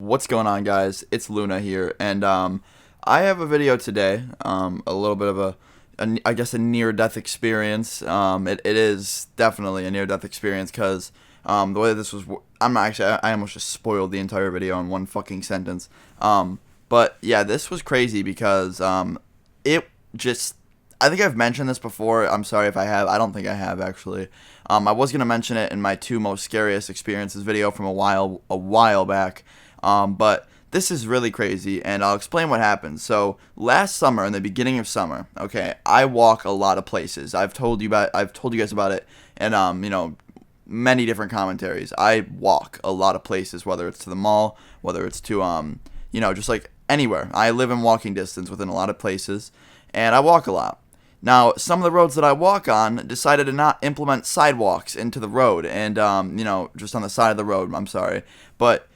What's going on, guys? It's Luna here, and I have a video today, a little bit of I guess a near-death experience. It is definitely a near-death experience because the way this was, I'm not actually, I almost just spoiled the entire video in one fucking sentence. But yeah, this was crazy because it just, I think I've mentioned this before. I'm sorry if I have. I don't think I have, actually. I was gonna mention it in my two most scariest experiences video from a while back. But this is really crazy, and I'll explain what happened. So last summer, in the beginning of summer, okay, I walk a lot of places. I've told you guys about it, and many different commentaries. I walk a lot of places, whether it's to the mall, whether it's to just like anywhere. I live in walking distance within a lot of places, and I walk a lot. Now, some of the roads that I walk on decided to not implement sidewalks into the road, and just on the side of the road. I'm sorry, but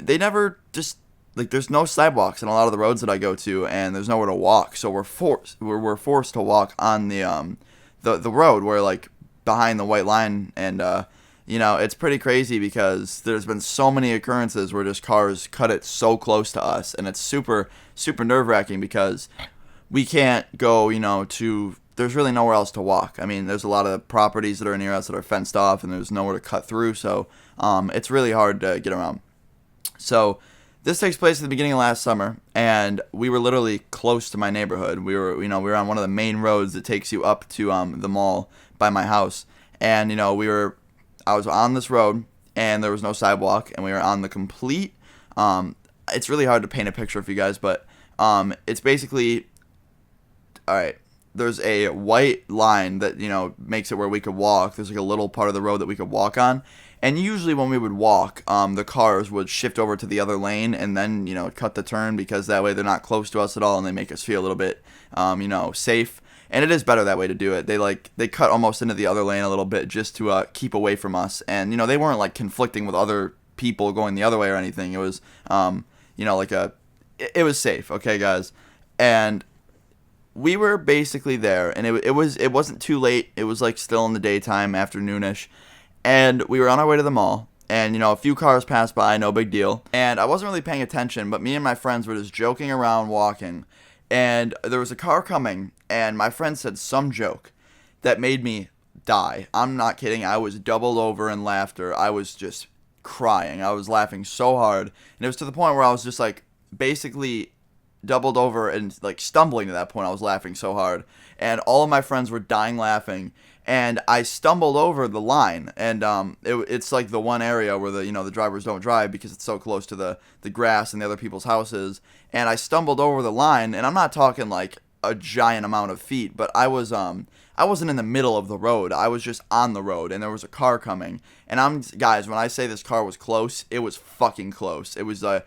they never just like there's no sidewalks in a lot of the roads that I go to, and there's nowhere to walk. So we're forced to walk on the road where like behind the white line, and it's pretty crazy because there's been so many occurrences where just cars cut it so close to us, and it's super nerve-wracking because we can't go, there's really nowhere else to walk. I mean, there's a lot of properties that are near us that are fenced off, and there's nowhere to cut through, so it's really hard to get around. So this takes place at the beginning of last summer, and we were literally close to my neighborhood. We were on one of the main roads that takes you up to the mall by my house, and I was on this road, and there was no sidewalk, and we were on the complete. It's really hard to paint a picture for you guys, but it's basically, all right. There's a white line that makes it where we could walk. There's like a little part of the road that we could walk on, and usually when we would walk, the cars would shift over to the other lane and then cut the turn, because that way they're not close to us at all, and they make us feel a little bit safe. And it is better that way to do it. They cut almost into the other lane a little bit just to keep away from us, and they weren't like conflicting with other people going the other way or anything. It was it was safe, okay, guys, and we were basically there, and it wasn't too late. It was like still in the daytime, afternoonish, and we were on our way to the mall, and a few cars passed by, no big deal, and I wasn't really paying attention, but me and my friends were just joking around walking, and there was a car coming, and my friend said some joke that made me die. I'm not kidding. I was doubled over in laughter. I was just crying. I was laughing so hard, and it was to the point where I was just like basically doubled over and like stumbling to that point. I was laughing so hard, and all of my friends were dying laughing, and I stumbled over the line, and it's like the one area where the drivers don't drive because it's so close to the grass and the other people's houses, and I stumbled over the line, and I'm not talking like a giant amount of feet, but I wasn't in the middle of the road. I was just on the road, and there was a car coming. And guys, when I say this car was close, it was fucking close. It was an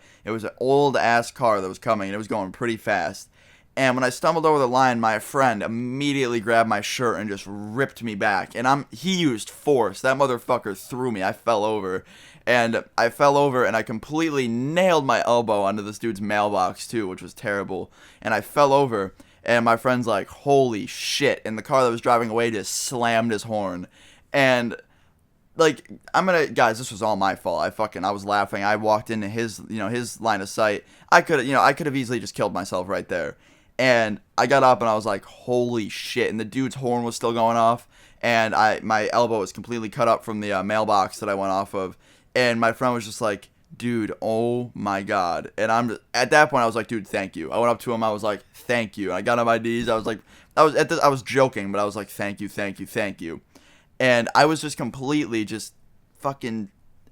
old ass car that was coming, and it was going pretty fast. And when I stumbled over the line, my friend immediately grabbed my shirt and just ripped me back. And he used force. That motherfucker threw me. I fell over, and I completely nailed my elbow onto this dude's mailbox too, which was terrible. And I fell over. And my friend's like, holy shit. And the car that was driving away just slammed his horn. And, like, guys, this was all my fault. I was laughing. I walked into his line of sight. I could have easily just killed myself right there. And I got up and I was like, holy shit. And the dude's horn was still going off. And my elbow was completely cut up from the mailbox that I went off of. And my friend was just like, dude, oh my god. And at that point I was like, dude, thank you. I went up to him, I was like, thank you. And I got on my knees. I was joking, but I was like, thank you. And I was just completely just fucking,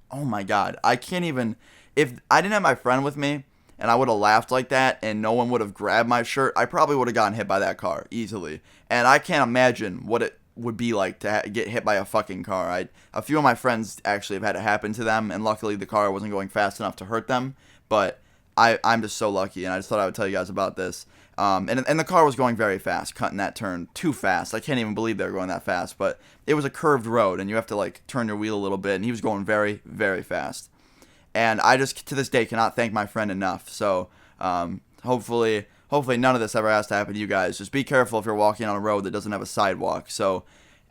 oh my god. I can't even, if I didn't have my friend with me and I would have laughed like that and no one would have grabbed my shirt, I probably would have gotten hit by that car easily. And I can't imagine what it would be like to get hit by a fucking car. A few of my friends actually have had it happen to them, and luckily the car wasn't going fast enough to hurt them, but I'm just so lucky, and I just thought I would tell you guys about this. And the car was going very fast, cutting that turn too fast. I can't even believe they were going that fast, but it was a curved road, and you have to like turn your wheel a little bit, and he was going very, very fast. And I just, to this day, cannot thank my friend enough. So hopefully none of this ever has to happen to you guys. Just be careful if you're walking on a road that doesn't have a sidewalk. So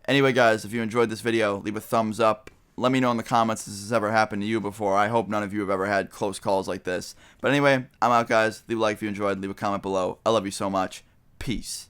anyway, guys, if you enjoyed this video, leave a thumbs up. Let me know in the comments if this has ever happened to you before. I hope none of you have ever had close calls like this. But anyway, I'm out, guys. Leave a like if you enjoyed. Leave a comment below. I love you so much. Peace.